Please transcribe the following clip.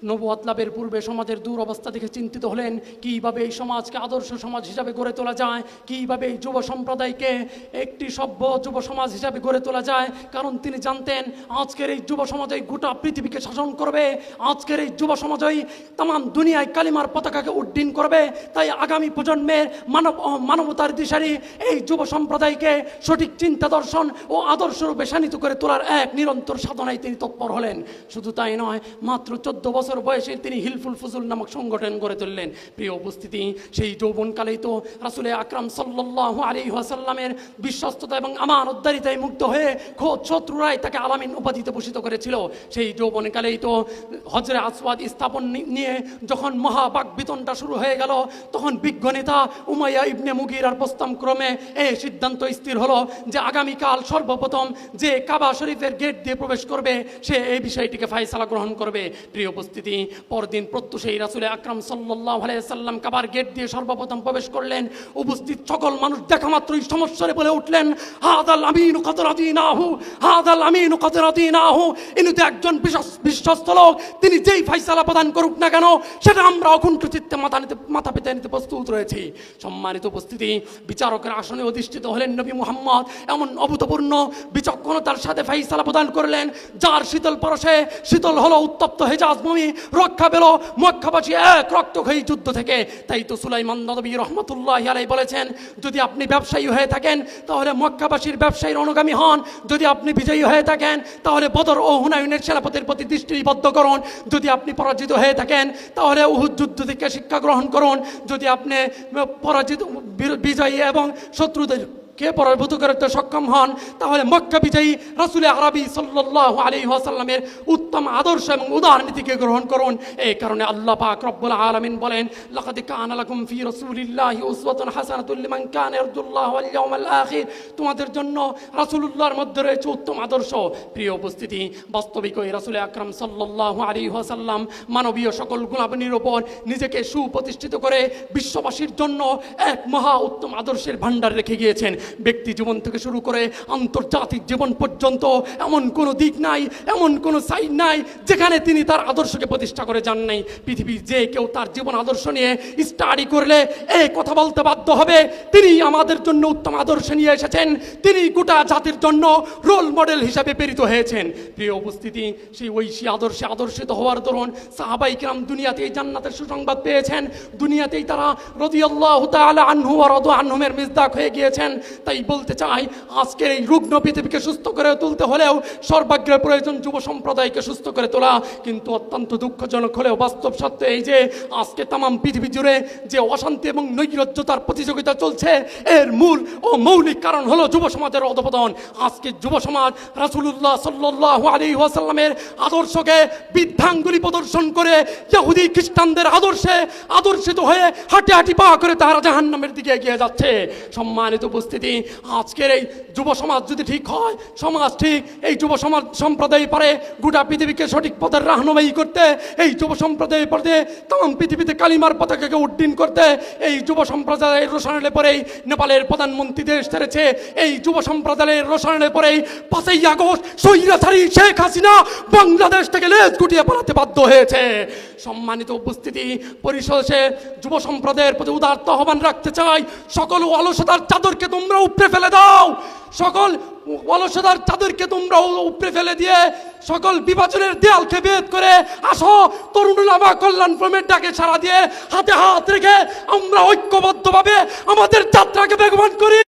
নবুয়ত লাভের পূর্বে সমাজের দুরবস্থা দেখে চিন্তিত হলেন কীভাবে এই সমাজকে আদর্শ সমাজ হিসাবে গড়ে তোলা যায়, কীভাবে এই যুব সম্প্রদায়কে একটি সভ্য যুব সমাজ হিসাবে গড়ে তোলা যায়। কারণ তিনি জানতেন আজকের এই যুব সমাজই গোটা পৃথিবীকে শাসন করবে, আজকের এই যুব সমাজই তাম দুনিয়ায় কালিমার পতাকাকে উড্ডীন করবে। তাই আগামী প্রজন্মের মানবতার দিশারি এই যুব সম্প্রদায়কে সঠিক চিন্তা দর্শন ও আদর্শ রূপে শানিত করে তোলার এক নিরন্তর সাধনায় তিনি তৎপর হলেন। শুধু তাই নয়, মাত্র 14 বছর বয়সে তিনি হিলফুল ফুজুল নামক সংগঠন গড়ে তুললেন। প্রিয় উপস্থিতি, সেই যৌবনকালেই তো রাসূল আকরাম সাল্লাল্লাহু আলাইহি ওয়াসাল্লামের বিশ্বস্ততা এবং আমানতদারিতায় মুগ্ধ হয়ে খোদ শত্রুরাই তাকে আলামিন উপাধিতে ভূষিত করেছিল। সেই যৌবনকালেই তো হজরে আসওয়াদ স্থাপন নিয়ে যখন মহাবাক বিতনটা শুরু হয়ে গেল, তখন বিজ্ঞ নেতা উমাইয়া ইবনে মুগীরার প্রস্তাবক্রমে এই সিদ্ধান্ত স্থির হলো যে আগামীকাল সর্বপ্রথম যে কাবা শরীফের গেট দিয়ে প্রবেশ করবে সে এই বিষয়টিকে ফায়সালা গ্রহণ করবে। প্রিয় উপস্থিতি, পরদিন প্রত্যুষেই রাসূল আকরাম সাল্লাল্লাহু আলাইহি ওয়াসাল্লাম কাবার গেট দিয়ে সর্বপ্রথম প্রবেশ করলেন। উপস্থিত সকল মানুষ দেখা মাত্রই সমস্যারে বলে উঠলেন, হাদাল আমিনু কদ রাদিনাহু, হাদাল আমিনু কদ রাদিনাহু। ইনি তো একজন বিশ্বস্ত লোক, তিনি যেই ফায়সালা প্রদান করুক না কেন সেটা আমরা অকুণ্ঠ চিত্তে মাথা পেতে নিতে প্রস্তুত রয়েছি। সম্মানিত উপস্থিতি, বিচারকের আসনে অধিষ্ঠিত হলেন নবী মুহাম্মদ। এমন অভূতপূর্ণ বিচক্ষণতার সাথে ফায়সালা প্রদান করলেন যার শীতল পরশে শীতল হলো উত্তপ্ত হেজাজ ভূমি, রক্ষা পেল মক্কাবাসী এক রক্তক্ষয়ী যুদ্ধ থেকে। তাই তো সুলাইমান নবী রহমতুল্লাহি আলাইহি বলেছেন, যদি আপনি ব্যবসায়ী হয়ে থাকেন তাহলে মক্কাবাসীর ব্যবসায়ীর অনুগামী হন, যদি আপনি বিজয়ী হয়ে থাকেন তাহলে বদর ও হুনাইনের সেনাপতির প্রতি দৃষ্টিবদ্ধ করুন, যদি আপনি পরাজিত হয়ে থাকেন তাহলে উহুদ যুদ্ধ থেকে শিক্ষা গ্রহণ করুন, যদি আপনি পরাজিত বিজয়ী এবং শত্রুদের কে পরাভূত করতে সক্ষম হন তাহলে মক্কা বিজয়ী রাসূল আরবি সাল্লাল্লাহু আলাইহি ওয়াসাল্লামের উত্তম আদর্শ এবং উদার নীতিকে গ্রহণ করুন। এই কারণে আল্লাহ পাক রব্বুল আলামিন বলেন, লাকাদ কানা লাকুম ফি রাসূলিল্লাহি উসওয়াতুন হাসানাতুন লিমান কানা ইয়ারজুল্লাহ ওয়াল ইয়াউমাল আখির। তোমাদের জন্য রাসূলুল্লাহর মধ্যে রয়েছে উত্তম আদর্শ। প্রিয় উপস্থিতি, বাস্তবিকই রাসূল আকরাম সাল্লাল্লাহু আলাইহি ওয়াসাল্লাম মানবীয় সকল গুণাবলীর উপর নিজেকে সুপ্রতিষ্ঠিত করে বিশ্ববাসীর জন্য এক মহা উত্তম আদর্শের ভাণ্ডার রেখে গিয়েছেন। ব্যক্তি জীবন থেকে শুরু করে আন্তর্জাতিক জীবন পর্যন্ত এমন কোনো দিক নাই, এমন কোনো সাইড নাই যেখানে তিনি তার আদর্শকে প্রতিষ্ঠা করে যান নাই। পৃথিবীর যে কেউ তার জীবন আদর্শ নিয়ে স্টাডি করলে এই কথা বলতে বাধ্য হবে, তিনি আমাদের জন্য উত্তম আদর্শ নিয়ে এসেছেন, তিনি গোটা জাতির জন্য রোল মডেল হিসাবে প্রেরিত হয়েছেন। প্রিয় উপস্থিতি, সেই ঐশী আদর্শে আদর্শিত হওয়ার দরুন সাহাবায়ে কিরাম দুনিয়াতেই জান্নাতের সুসংবাদ পেয়েছেন, দুনিয়াতেই তারা রাদিয়াল্লাহু তাআলা আনহু ওয়া রাদু আনহুমের মিজদাক হয়ে গিয়েছেন। তাই বলতে চাই, আজকের এই রুগ্ন পৃথিবীকে সুস্থ করে তুলতে হলেও সর্বাগ্রের প্রয়োজন যুব সম্প্রদায়কে সুস্থ করে তোলা। কিন্তু অত্যন্ত দুঃখজনক হলেও বাস্তব সত্য এই যে আজকে তাম পৃথিবী জুড়ে যে অশান্তি এবং নৈরাজ্যতার প্রতিযোগিতা চলছে, এর মূল ও মৌলিক কারণ হলো যুব সমাজের অধঃপতন। আজকে যুব সমাজ রাসূলুল্লাহ সাল্লাল্লাহু আলাইহি ওয়াসাল্লামের আদর্শকে বৃদ্ধাঙ্গুলি প্রদর্শন করে ইহুদি খ্রিস্টানদের আদর্শে আদর্শিত হয়ে হাঁটি হাঁটি পা করে তারা জাহান্নামের দিকে এগিয়ে যাচ্ছে। সম্মানিত উপস্থিতি, আজকের এই যুব সমাজ যদি ঠিক হয়, সমাজ ঠিক, এই যুব সমাজ সম্প্রদায় পারে গোটা পৃথিবীকে সঠিক পথের রাহনুমাই করতে, এই যুব সম্প্রদায় পারে তাম পৃথিবীতে কালিমার পতাকাকে উড্ডীন করতে। এই যুব সম্প্রদায়ের রোশানের পরেই নেপালের প্রধানমন্ত্রী দেশ ছেড়েছে, এই যুব সম্প্রদায়ের রোশানের পরেই 5ই আগস্ট স্বৈরাচারী শেখ হাসিনা বাংলাদেশ থেকে লেজ গুটিয়ে পালাতে বাধ্য হয়েছে। সম্মানিত উপস্থিতি, পরিশেষে যুব সম্প্রদায়ের প্রতি উদারত আহ্বান রাখতে চাই, সকল অলসতার চাদরকে তোমরা উপড়ে ফেলে দাও, সকল অলসতার চাদরকে তোমরা উপড়ে ফেলে দিয়ে সকল বিভাজনের দেয়ালকে ভেদ করে আসো, তরুণ উলামা কল্যাণ ফোরামের ডাকে সাড়া দিয়ে হাতে হাত রেখে আমরা ঐক্যবদ্ধভাবে আমাদের যাত্রাকে বেগবান করি।